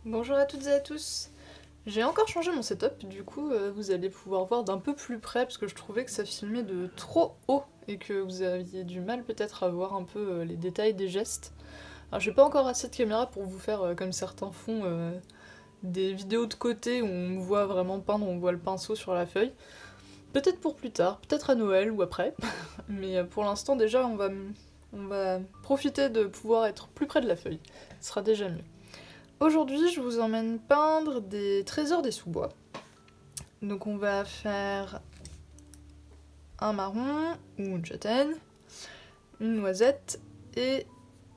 Bonjour à toutes et à tous. J'ai encore changé mon setup, du coup vous allez pouvoir voir d'un peu plus près parce que je trouvais que ça filmait de trop haut et que vous aviez du mal peut-être à voir un peu les détails des gestes. Alors j'ai pas encore assez de caméra pour vous faire comme certains font des vidéos de côté où on me voit vraiment peindre, on voit le pinceau sur la feuille. Peut-être pour plus tard, peut-être à Noël ou après, mais pour l'instant déjà on va profiter de pouvoir être plus près de la feuille, ce sera déjà mieux. Aujourd'hui, je vous emmène peindre des trésors des sous-bois. Donc on va faire un marron ou une châtaigne, une noisette et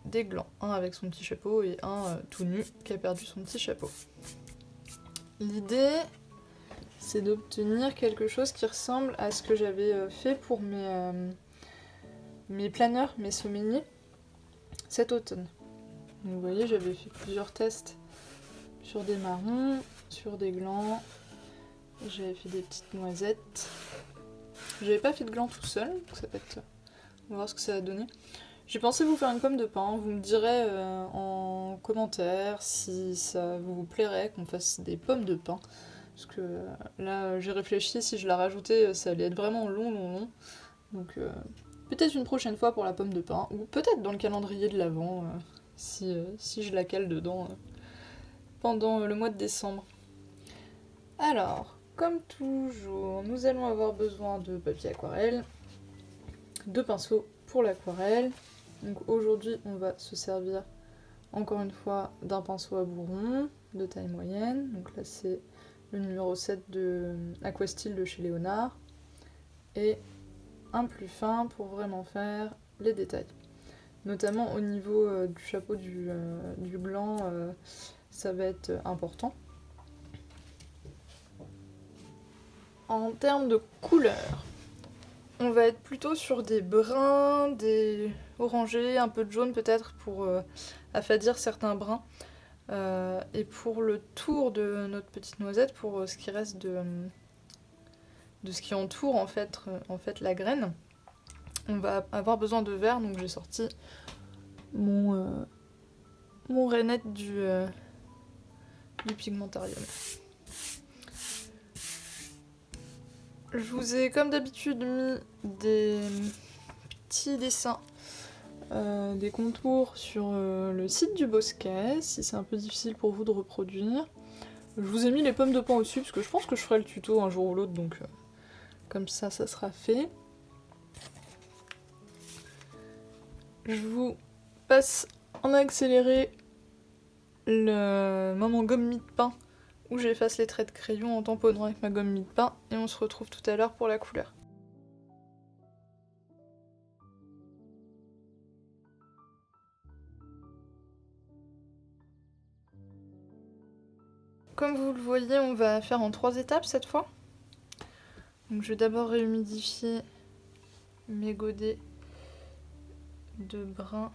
des glands. Un avec son petit chapeau et un tout nu qui a perdu son petit chapeau. L'idée, c'est d'obtenir quelque chose qui ressemble à ce que j'avais fait pour mes planeurs, mes semainiers, cet automne. Donc vous voyez, j'avais fait plusieurs tests sur des marrons, sur des glands. J'avais fait des petites noisettes. J'avais pas fait de gland tout seul, donc ça va être... On va voir ce que ça va donner. J'ai pensé vous faire une pomme de pin, vous me direz en commentaire si ça vous plairait qu'on fasse des pommes de pin. Parce que là, j'ai réfléchi, si je la rajoutais, ça allait être vraiment long. Donc peut-être une prochaine fois pour la pomme de pin, ou peut-être dans le calendrier de l'Avent, si je la cale dedans pendant le mois de décembre. Alors, comme toujours, nous allons avoir besoin de papier aquarelle, de pinceaux pour l'aquarelle. Donc aujourd'hui, on va se servir encore une fois d'un pinceau à bourron de taille moyenne. Donc là, c'est le numéro 7 de Aquastyle de chez Léonard. Et un plus fin pour vraiment faire les détails. Notamment au niveau du chapeau du gland, ça va être important. En termes de couleurs, on va être plutôt sur des bruns, des orangés, un peu de jaune peut-être pour affadir certains bruns. Et pour le tour de notre petite noisette, pour ce qui reste de ce qui entoure en fait la graine, on va avoir besoin de vert, donc j'ai sorti mon rainette du Pigmentarium. Je vous ai comme d'habitude mis des petits dessins, des contours sur le site du Bosquet, si c'est un peu difficile pour vous de reproduire. Je vous ai mis les pommes de pin au-dessus, parce que je pense que je ferai le tuto un jour ou l'autre, donc comme ça sera fait. Je vous passe en accéléré le moment gomme mie de pain où j'efface les traits de crayon en tamponnant avec ma gomme mie de pain et on se retrouve tout à l'heure pour la couleur. Comme vous le voyez, on va faire en 3 étapes cette fois. Donc je vais d'abord réhumidifier mes godets de brun,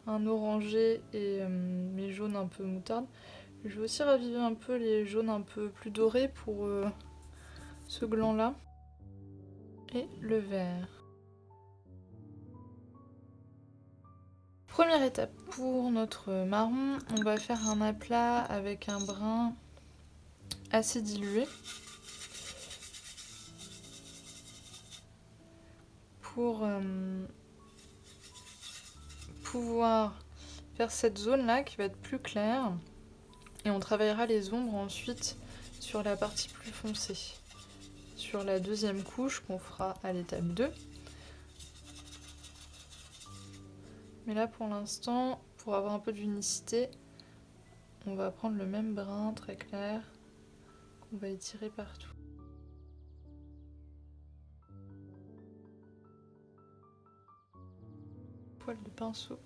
un orangé et mes jaunes un peu moutarde. Je vais aussi raviver un peu les jaunes un peu plus dorés pour ce gland là. Et le vert. Première étape, pour notre marron, on va faire un aplat avec un brun assez dilué. Pour pouvoir faire cette zone là qui va être plus claire. Et on travaillera les ombres ensuite sur la partie plus foncée. Sur la deuxième couche qu'on fera à l'étape 2. Mais là pour l'instant, pour avoir un peu d'unicité, on va prendre le même brun très clair qu'on va étirer partout. Poil de pinceau.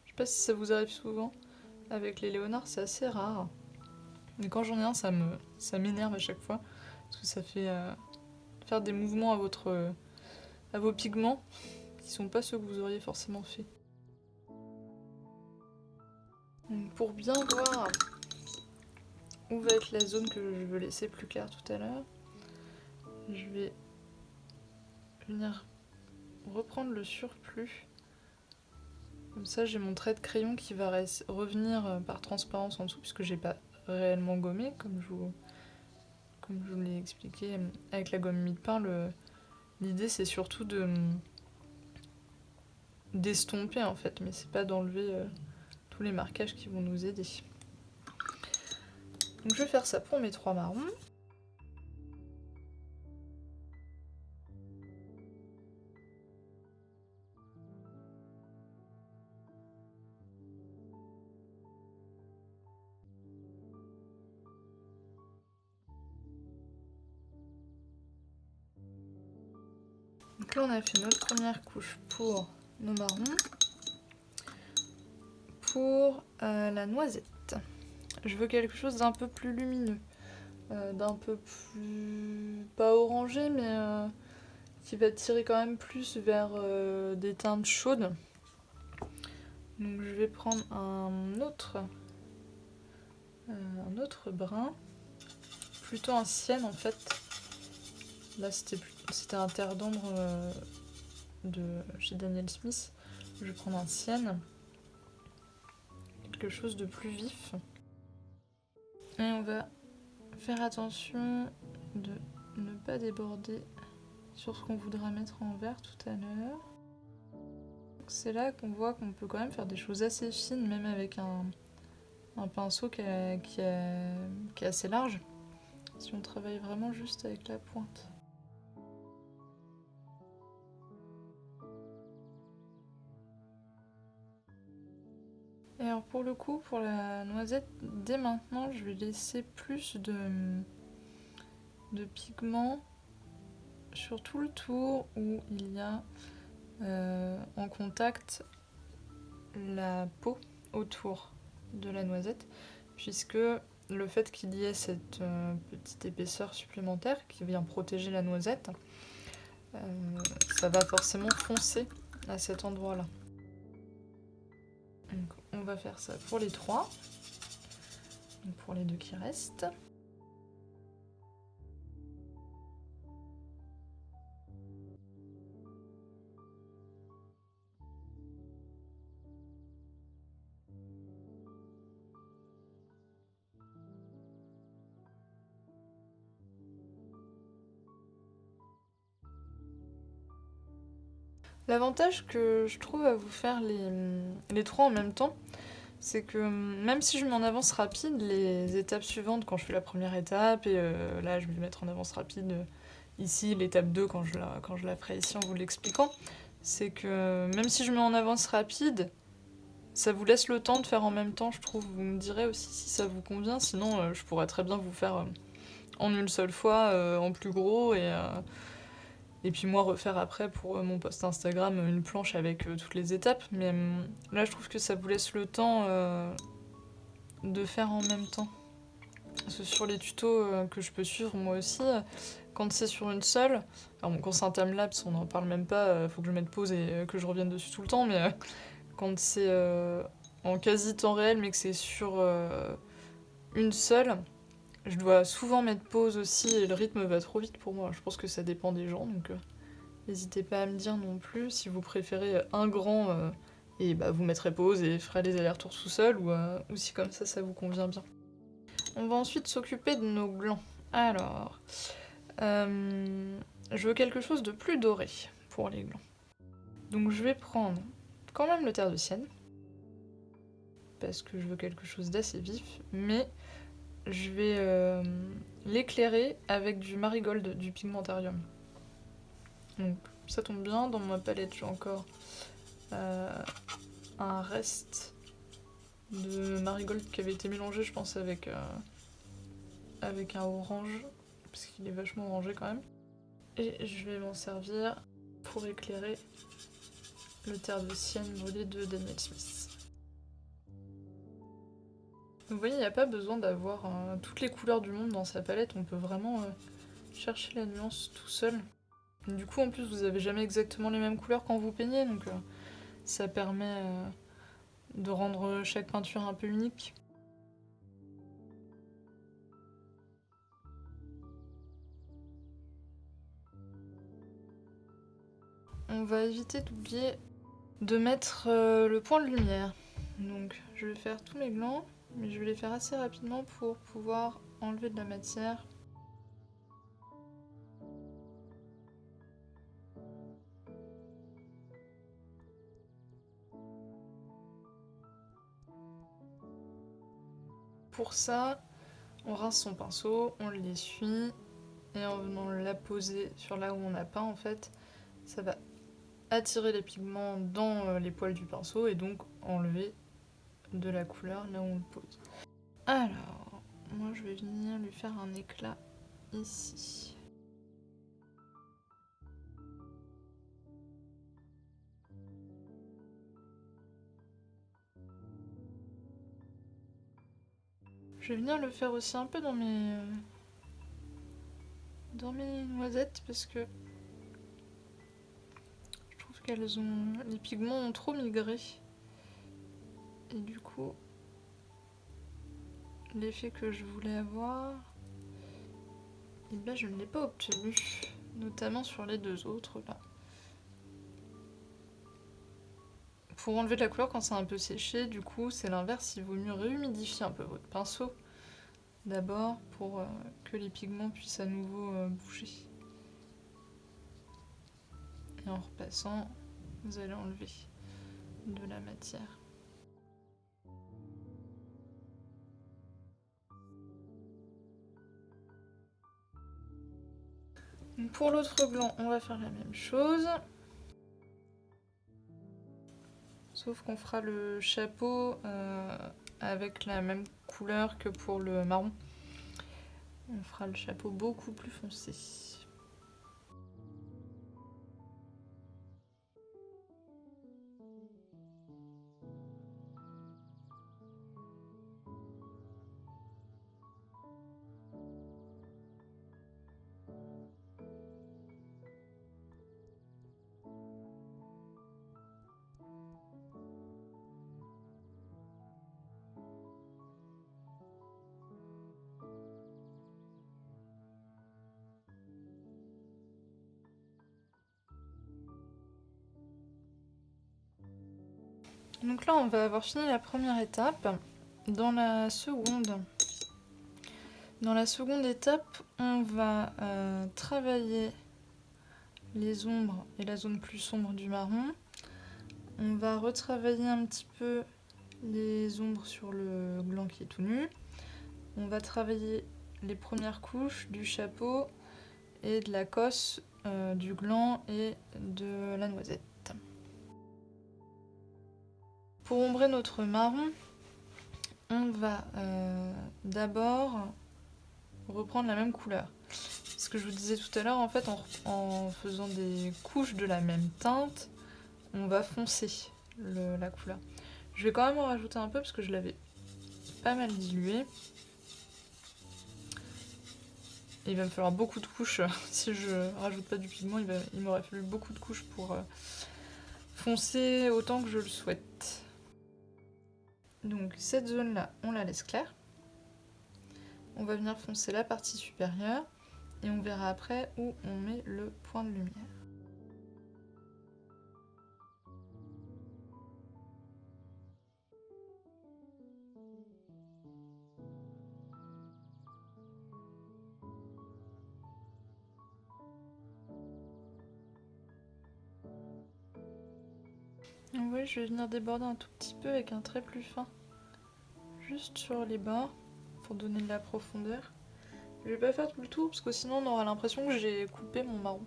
Je sais pas si ça vous arrive souvent. Avec les Léonard, c'est assez rare. Mais quand j'en ai un, ça m'énerve à chaque fois. Parce que ça fait faire des mouvements à vos pigments qui sont pas ceux que vous auriez forcément fait. Donc pour bien voir où va être la zone que je veux laisser plus claire tout à l'heure, je vais venir reprendre le surplus Comme ça, j'ai mon trait de crayon qui va revenir par transparence en dessous, puisque j'ai pas réellement gommé, comme je vous l'ai expliqué avec la gomme mie-de-pain. L'idée, c'est surtout d'estomper en fait, mais c'est pas d'enlever tous les marquages qui vont nous aider. Donc je vais faire ça pour mes 3 marrons. Donc là on a fait notre première couche pour nos marrons. Pour la noisette, je veux quelque chose d'un peu plus lumineux, d'un peu plus... pas orangé, mais qui va tirer quand même plus vers des teintes chaudes. Donc je vais prendre un autre brun, plutôt un sienne en fait. Là c'était un terre d'ombre de chez Daniel Smith. Je vais prendre un sienne, quelque chose de plus vif. Et on va faire attention de ne pas déborder sur ce qu'on voudra mettre en vert tout à l'heure. C'est là qu'on voit qu'on peut quand même faire des choses assez fines, même avec un pinceau qui est assez large, si on travaille vraiment juste avec la pointe. Et alors pour le coup, pour la noisette, dès maintenant, je vais laisser plus de pigments sur tout le tour où il y a en contact la peau autour de la noisette, puisque le fait qu'il y ait cette petite épaisseur supplémentaire qui vient protéger la noisette, ça va forcément foncer à cet endroit-là. Donc on va faire ça pour les 3, donc pour les 2 qui restent. L'avantage que je trouve à vous faire les 3 en même temps, c'est que même si je mets en avance rapide, les étapes suivantes, quand je fais la première étape, et là je vais mettre en avance rapide ici, l'étape 2 quand je la ferai ici en vous l'expliquant, c'est que même si je mets en avance rapide, ça vous laisse le temps de faire en même temps, je trouve. Vous me direz aussi si ça vous convient, sinon je pourrais très bien vous faire en une seule fois, en plus gros, et puis moi refaire après pour mon post Instagram une planche avec toutes les étapes. Mais là je trouve que ça vous laisse le temps de faire en même temps. Parce que sur les tutos que je peux suivre moi aussi, quand c'est sur une seule, alors bon, quand c'est un timelapse on n'en parle même pas, faut que je mette pause et que je revienne dessus tout le temps, mais quand c'est en quasi temps réel mais que c'est sur une seule, je dois souvent mettre pause aussi et le rythme va trop vite pour moi. Je pense que ça dépend des gens, donc n'hésitez pas à me dire non plus si vous préférez un grand et bah, vous mettrez pause et ferez les allers-retours tout seul, ou si comme ça vous convient bien. On va ensuite s'occuper de nos glands. Alors, je veux quelque chose de plus doré pour les glands. Donc je vais prendre quand même le terre de sienne, parce que je veux quelque chose d'assez vif, mais je vais l'éclairer avec du marigold, du pigmentarium. Donc ça tombe bien, dans ma palette j'ai encore un reste de marigold qui avait été mélangé je pense avec un orange, parce qu'il est vachement orangé quand même. Et je vais m'en servir pour éclairer le terre de sienne brûlé de Daniel Smith. Vous voyez, il n'y a pas besoin d'avoir toutes les couleurs du monde dans sa palette, on peut vraiment chercher la nuance tout seul. Du coup, en plus, vous avez jamais exactement les mêmes couleurs quand vous peignez, donc ça permet de rendre chaque peinture un peu unique. On va éviter d'oublier de mettre le point de lumière. Donc je vais faire tous mes glands, mais je vais les faire assez rapidement pour pouvoir enlever de la matière. Pour ça, on rince son pinceau, on l'essuie, et en venant la poser sur là où on a peint, en fait, ça va attirer les pigments dans les poils du pinceau et donc enlever de la couleur là où on le pose. Alors, moi je vais venir lui faire un éclat ici. Je vais venir le faire aussi un peu dans mes noisettes parce que je trouve les pigments ont trop migré et du coup l'effet que je voulais avoir, et ben je ne l'ai pas obtenu, notamment sur les deux autres là. Pour enlever de la couleur quand c'est un peu séché, du coup c'est l'inverse, il vaut mieux réhumidifier un peu votre pinceau d'abord pour que les pigments puissent à nouveau bouger. Et en repassant, vous allez enlever de la matière. Pour l'autre blanc, on va faire la même chose. Sauf qu'on fera le chapeau avec la même couleur que pour le marron. On fera le chapeau beaucoup plus foncé. Donc là, on va avoir fini la première étape. Dans la seconde étape, on va travailler les ombres et la zone plus sombre du marron. On va retravailler un petit peu les ombres sur le gland qui est tout nu. On va travailler les premières couches du chapeau et de la cosse du gland et de la noisette. Pour ombrer notre marron, on va d'abord reprendre la même couleur. Ce que je vous disais tout à l'heure, en fait, en faisant des couches de la même teinte, on va foncer la couleur. Je vais quand même en rajouter un peu parce que je l'avais pas mal dilué. Et il va me falloir beaucoup de couches. Si je rajoute pas du pigment, il m'aurait fallu beaucoup de couches pour foncer autant que je le souhaite. Donc cette zone-là, on la laisse claire. On va venir foncer la partie supérieure et on verra après où on met le point de lumière. Donc oui, je vais venir déborder un tout petit peu avec un trait plus fin, juste sur les bords, pour donner de la profondeur. Je vais pas faire tout le tour parce que sinon on aura l'impression que j'ai coupé mon marron.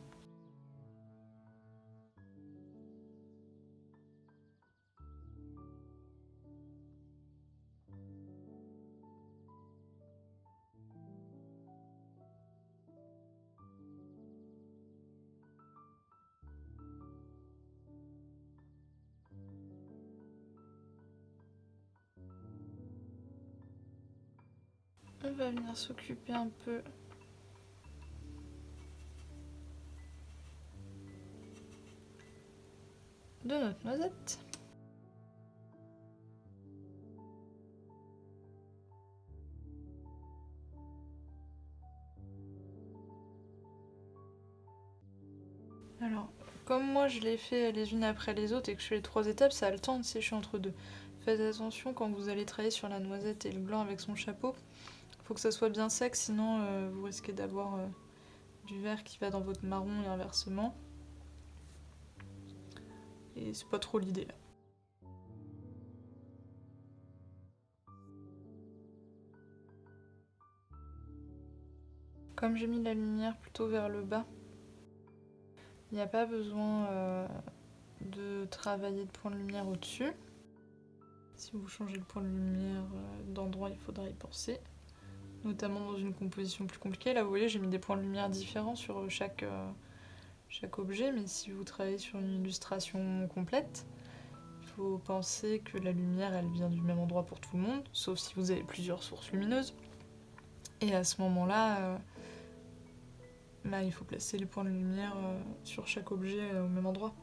On va venir s'occuper un peu de notre noisette. Alors, comme moi je les fais les unes après les autres et que je fais les 3 étapes, ça a le temps de sécher entre deux. Faites attention quand vous allez travailler sur la noisette et le gland avec son chapeau. Faut que ça soit bien sec, sinon vous risquez d'avoir du vert qui va dans votre marron et inversement. Et c'est pas trop l'idée là. Comme j'ai mis la lumière plutôt vers le bas, il n'y a pas besoin de travailler de point de lumière au-dessus. Si vous changez le point de lumière d'endroit, il faudra y penser. Notamment dans une composition plus compliquée. Là, vous voyez, j'ai mis des points de lumière différents sur chaque objet, mais si vous travaillez sur une illustration complète, il faut penser que la lumière, elle vient du même endroit pour tout le monde, sauf si vous avez plusieurs sources lumineuses. Et à ce moment-là, il faut placer les points de lumière sur chaque objet au même endroit.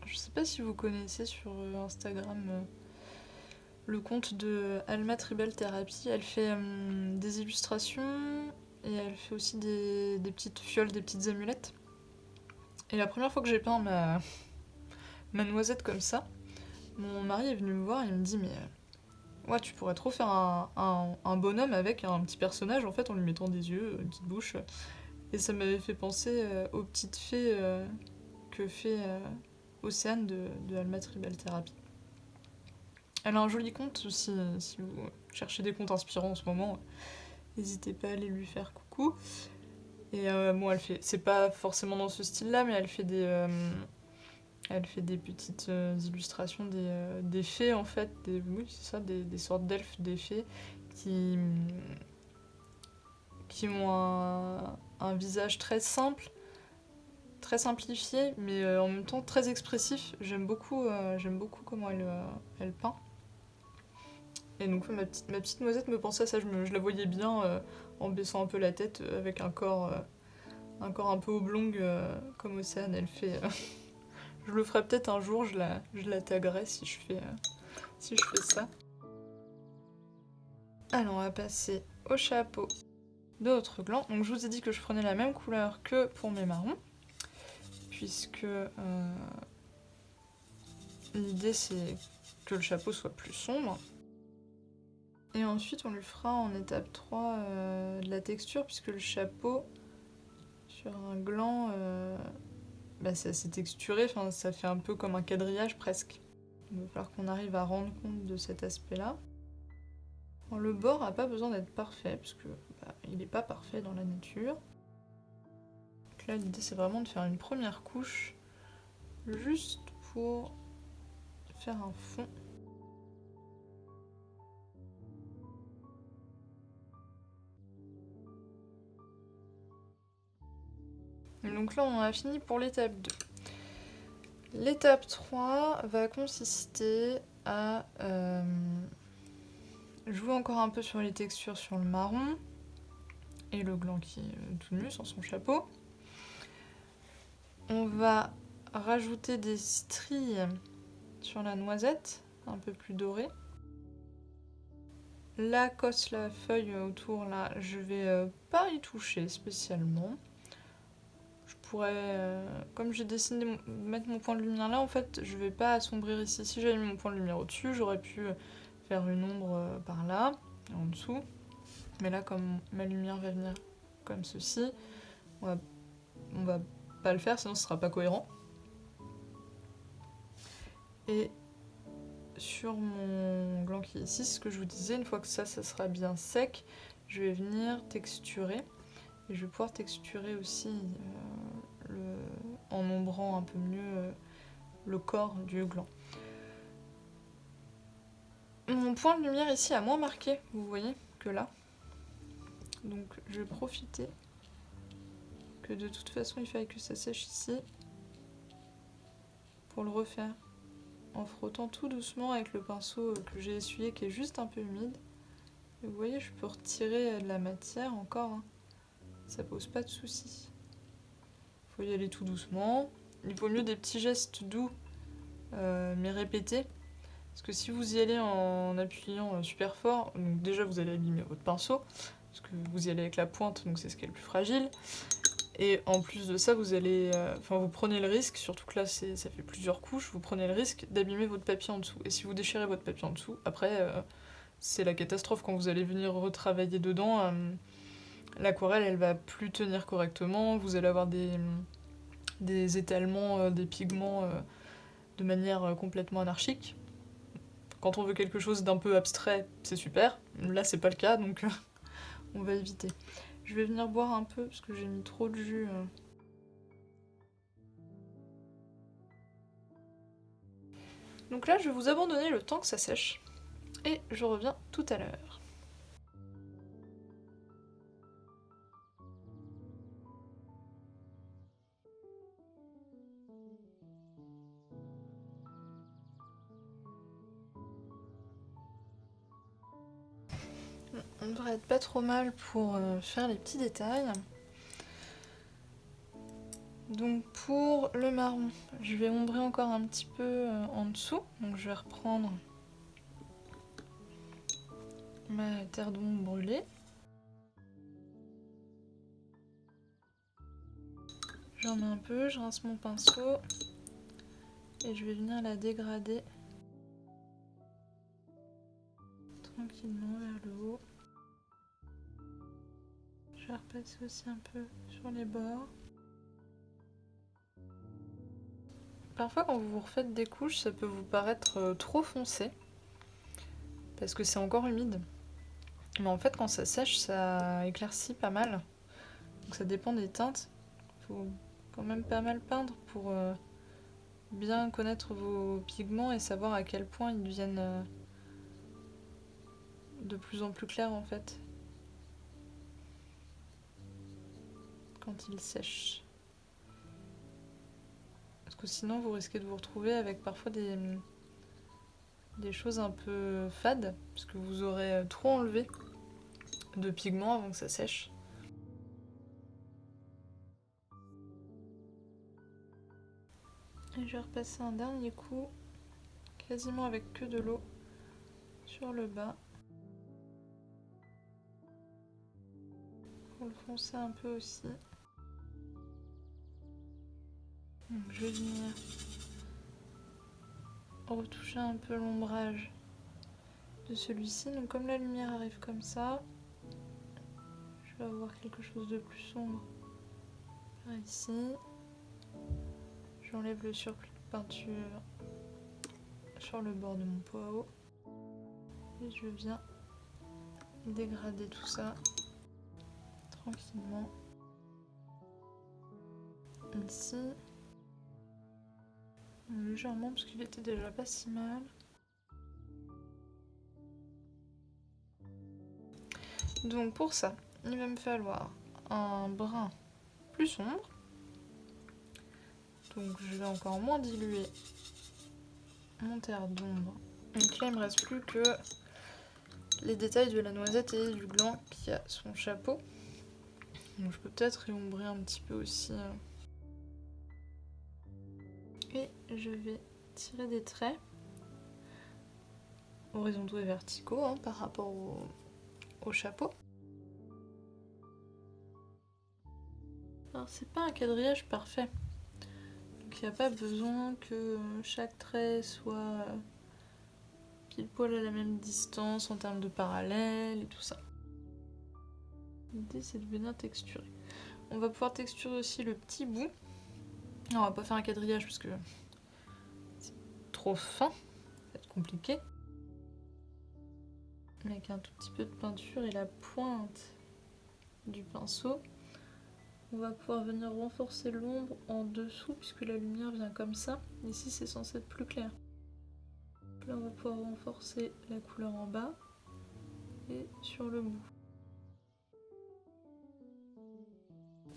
Je sais pas si vous connaissez sur Instagram le compte de Alma Tribal Therapy. Elle fait des illustrations et elle fait aussi des petites fioles, des petites amulettes. Et la première fois que j'ai peint ma noisette comme ça, mon mari est venu me voir et il me dit mais ouais, tu pourrais trop faire un bonhomme avec un petit personnage en fait en lui mettant des yeux, une petite bouche. Et ça m'avait fait penser aux petites fées que fait Océane de Alma Tribal Therapy. Elle a un joli compte aussi, si vous cherchez des comptes inspirants en ce moment, n'hésitez pas à aller lui faire coucou. Et bon, elle fait, c'est pas forcément dans ce style-là, mais elle fait des petites illustrations des fées en fait, oui c'est ça, des sortes d'elfes, des fées qui ont un visage très simple, très simplifié, mais en même temps très expressif. J'aime beaucoup comment elle peint. Et donc ma petite noisette me pensait à ça, je la voyais bien en baissant un peu la tête avec un corps un peu oblong comme Océane elle fait. Je le ferai peut-être un jour, je la taguerai si je fais ça. Alors on va passer au chapeau de notre gland. Donc je vous ai dit que je prenais la même couleur que pour mes marrons, puisque l'idée c'est que le chapeau soit plus sombre. Et ensuite on lui fera en étape 3 de la texture, puisque le chapeau sur un gland c'est assez texturé, ça fait un peu comme un quadrillage presque. Il va falloir qu'on arrive à rendre compte de cet aspect-là. Alors, le bord n'a pas besoin d'être parfait, parce que il n'est pas parfait dans la nature. Donc là l'idée c'est vraiment de faire une première couche, juste pour faire un fond. Et donc là on a fini pour l'étape 2. L'étape 3 va consister à jouer encore un peu sur les textures sur le marron et le gland qui est tout nu sans son chapeau. On va rajouter des stries sur la noisette, un peu plus dorée. La cosse, la feuille autour là, je vais pas y toucher spécialement. Je pourrais, comme j'ai décidé de mettre mon point de lumière là, en fait, je vais pas assombrir ici. Si j'avais mis mon point de lumière au-dessus, j'aurais pu faire une ombre par là, en dessous. Mais là, comme ma lumière va venir comme ceci, on va pas le faire, sinon ce sera pas cohérent. Et sur mon gland qui est ici, ce que je vous disais, une fois que ça sera bien sec, je vais venir texturer. Et je vais pouvoir texturer aussi en ombrant un peu mieux le corps du gland. Mon point de lumière ici a moins marqué, vous voyez, que là. Donc je vais profiter que de toute façon il fallait que ça sèche ici pour le refaire en frottant tout doucement avec le pinceau que j'ai essuyé qui est juste un peu humide. Et vous voyez, je peux retirer de la matière encore, hein. Ça pose pas de soucis. Il faut y aller tout doucement. Il vaut mieux des petits gestes doux mais répétés. Parce que si vous y allez en appuyant super fort, donc déjà vous allez abîmer votre pinceau, parce que vous y allez avec la pointe, donc c'est ce qui est le plus fragile. Et en plus de ça, vous allez, vous prenez le risque, surtout que là ça fait plusieurs couches, vous prenez le risque d'abîmer votre papier en dessous. Et si vous déchirez votre papier en dessous, après c'est la catastrophe quand vous allez venir retravailler dedans. L'aquarelle elle va plus tenir correctement, vous allez avoir des étalements, des pigments de manière complètement anarchique. Quand on veut quelque chose d'un peu abstrait, c'est super. Là, c'est pas le cas, donc on va éviter. Je vais venir boire un peu parce que j'ai mis trop de jus. Donc là, je vais vous abandonner le temps que ça sèche. Et je reviens tout à l'heure. On devrait être pas trop mal pour faire les petits détails. Donc pour le marron, je vais ombrer encore un petit peu en dessous. Donc je vais reprendre ma terre d'ombre brûlée. J'en mets un peu, je rince mon pinceau et je vais venir la dégrader tranquillement vers le haut. Je vais repasser aussi un peu sur les bords. Parfois quand vous refaites des couches, ça peut vous paraître trop foncé parce que c'est encore humide. Mais en fait quand ça sèche, ça éclaircit pas mal. Donc ça dépend des teintes. Il faut quand même pas mal peindre pour bien connaître vos pigments et savoir à quel point ils deviennent de plus en plus clairs en fait quand ils sèchent. Parce que sinon vous risquez de vous retrouver avec parfois des choses un peu fades, parce que vous aurez trop enlevé de pigments avant que ça sèche. Et je vais repasser un dernier coup, quasiment avec que de l'eau, sur le bas. Pour le foncer un peu aussi. Donc je vais venir retoucher un peu l'ombrage de celui-ci. Donc comme la lumière arrive comme ça, je vais avoir quelque chose de plus sombre par ici. J'enlève le surplus de peinture sur le bord de mon pot à eau. Et je viens dégrader tout ça tranquillement. Ici. Légèrement parce qu'il était déjà pas si mal. Donc pour ça, il va me falloir un brun plus sombre. Donc je vais encore moins diluer mon terre d'ombre. Donc là il me reste plus que les détails de la noisette et du gland qui a son chapeau. Donc je peux peut-être réombrer un petit peu aussi. Et je vais tirer des traits horizontaux et verticaux par rapport au chapeau. Alors c'est pas un quadrillage parfait. Donc il n'y a pas besoin que chaque trait soit pile poil à la même distance en termes de parallèle et tout ça. L'idée c'est de venir texturer. On va pouvoir texturer aussi le petit bout. Non, on va pas faire un quadrillage parce que c'est trop fin, ça va être compliqué. Mais avec un tout petit peu de peinture et la pointe du pinceau, on va pouvoir venir renforcer l'ombre en dessous puisque la lumière vient comme ça. Ici c'est censé être plus clair. Là on va pouvoir renforcer la couleur en bas et sur le bout.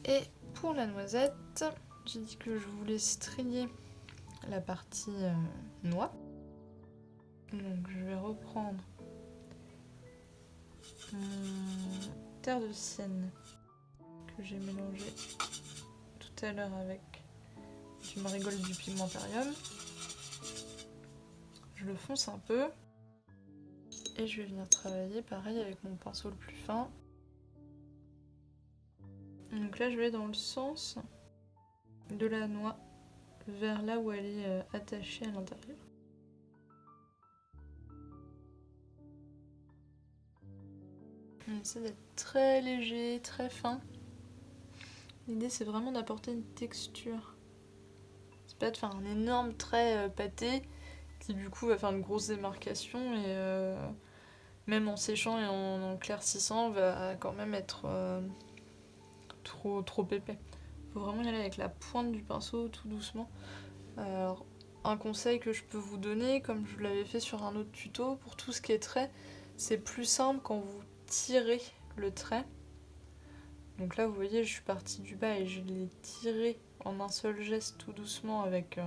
Et pour la noisette, j'ai dit que je voulais strier la partie noix. Donc je vais reprendre mon terre de sienne que j'ai mélangé tout à l'heure avec du marigold du pigmentarium. Je le fonce un peu et je vais venir travailler pareil avec mon pinceau le plus fin. Donc là je vais dans le sens de la noix vers là où elle est attachée à l'intérieur. On essaie d'être très léger, très fin. L'idée c'est vraiment d'apporter une texture. C'est pas de faire un énorme trait pâté qui du coup va faire une grosse démarcation et même en séchant et en éclaircissant va quand même être trop épais. Faut vraiment y aller avec la pointe du pinceau tout doucement. Alors, un conseil que je peux vous donner, comme je l'avais fait sur un autre tuto, pour tout ce qui est trait, c'est plus simple quand vous tirez le trait. Donc là vous voyez je suis partie du bas et je l'ai tiré en un seul geste tout doucement avec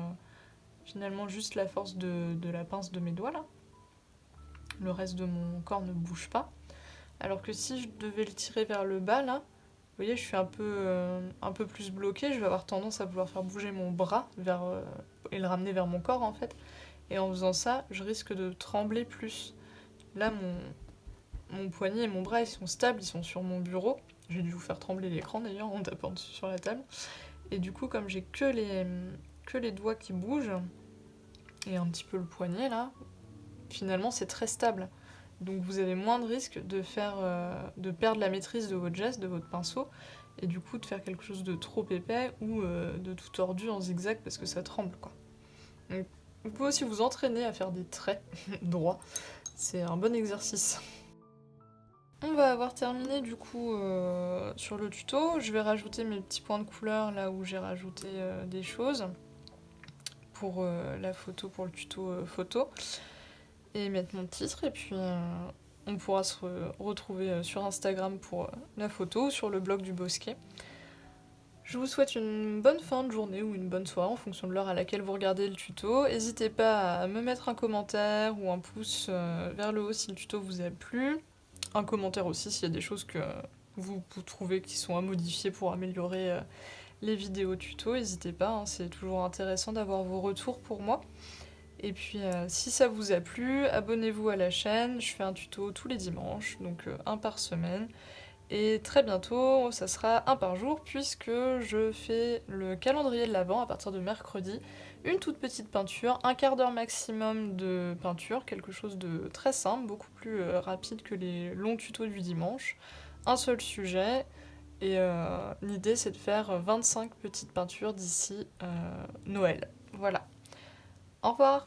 finalement juste la force de la pince de mes doigts là. Le reste de mon corps ne bouge pas. Alors que si je devais le tirer vers le bas là, vous voyez je suis un peu plus bloquée, je vais avoir tendance à vouloir faire bouger mon bras et le ramener vers mon corps en fait. Et en faisant ça, je risque de trembler plus. Là mon poignet et mon bras ils sont stables, ils sont sur mon bureau. J'ai dû vous faire trembler l'écran d'ailleurs en tapant dessus sur la table. Et du coup, comme j'ai que les doigts qui bougent, et un petit peu le poignet là, finalement c'est très stable. Donc vous avez moins de risques de perdre la maîtrise de votre geste, de votre pinceau, et du coup de faire quelque chose de trop épais ou de tout tordu en zigzag parce que ça tremble quoi. Donc, vous pouvez aussi vous entraîner à faire des traits droits, c'est un bon exercice. On va avoir terminé du coup sur le tuto. Je vais rajouter mes petits points de couleur là où j'ai rajouté des choses pour la photo, pour le tuto photo. Et mettre mon titre et puis on pourra se retrouver sur Instagram pour la photo ou sur le blog du Bosquet. Je vous souhaite une bonne fin de journée ou une bonne soirée en fonction de l'heure à laquelle vous regardez le tuto. N'hésitez pas à me mettre un commentaire ou un pouce vers le haut si le tuto vous a plu. Un commentaire aussi s'il y a des choses que vous trouvez qui sont à modifier pour améliorer les vidéos tuto. N'hésitez pas, hein, c'est toujours intéressant d'avoir vos retours pour moi. Et puis si ça vous a plu, abonnez-vous à la chaîne. Je fais un tuto tous les dimanches, donc un par semaine. Et très bientôt, ça sera un par jour puisque je fais le calendrier de l'Avent à partir de mercredi. Une toute petite peinture, un quart d'heure maximum de peinture, quelque chose de très simple, beaucoup plus rapide que les longs tutos du dimanche. Un seul sujet et l'idée c'est de faire 25 petites peintures d'ici Noël. Voilà. Au revoir!